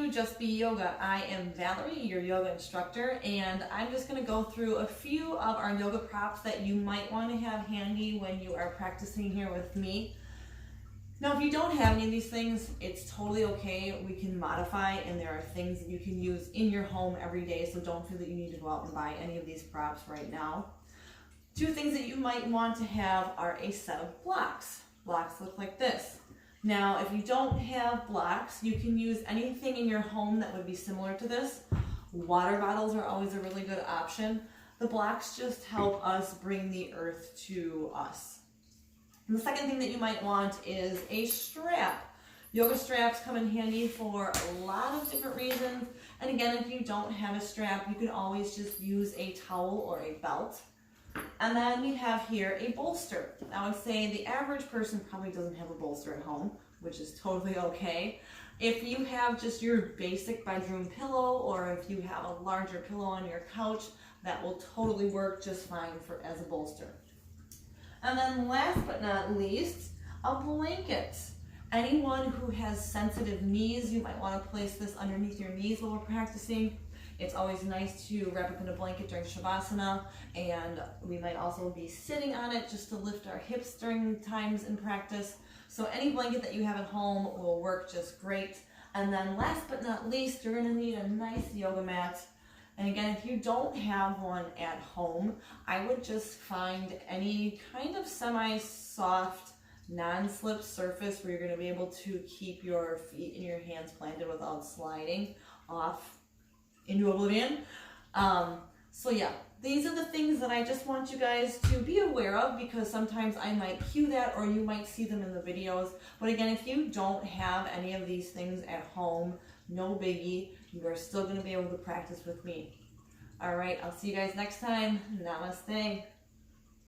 to Just Be Yoga. I am Valerie, your yoga instructor, and I'm just going to go through a few of our yoga props that you might want to have handy when you are practicing here with me. Now, if you don't have any of these things, it's totally okay. We can modify, and there are things that you can use in your home every day, so don't feel that you need to go out and buy any of these props right now. Two things that you might want to have are a set of blocks. Blocks look like this. Now, if you don't have blocks, you can use anything in your home that would be similar to this. Water bottles are always a really good option. The blocks just help us bring the earth to us. And the second thing that you might want is a strap. Yoga straps come in handy for a lot of different reasons. And again, if you don't have a strap, you can always just use a towel or a belt. And then we have here a bolster. I would say the average person probably doesn't have a bolster at home, which is totally okay. If you have just your basic bedroom pillow, or if you have a larger pillow on your couch, that will totally work just fine as a bolster. And then last but not least, a blanket. Anyone who has sensitive knees, you might want to place this underneath your knees while we're practicing. It's always nice to wrap up in a blanket during Shavasana, and we might also be sitting on it just to lift our hips during times in practice. So any blanket that you have at home will work just great. And then last but not least, you're going to need a nice yoga mat. And again, if you don't have one at home, I would just find any kind of semi-soft, non-slip surface where you're going to be able to keep your feet and your hands planted without sliding off into oblivion. So yeah, these are the things that I just want you guys to be aware of, because sometimes I might cue that or you might see them in the videos. But again, if you don't have any of these things at home, no biggie. You are still going to be able to practice with me. All right, I'll see you guys next time. Namaste.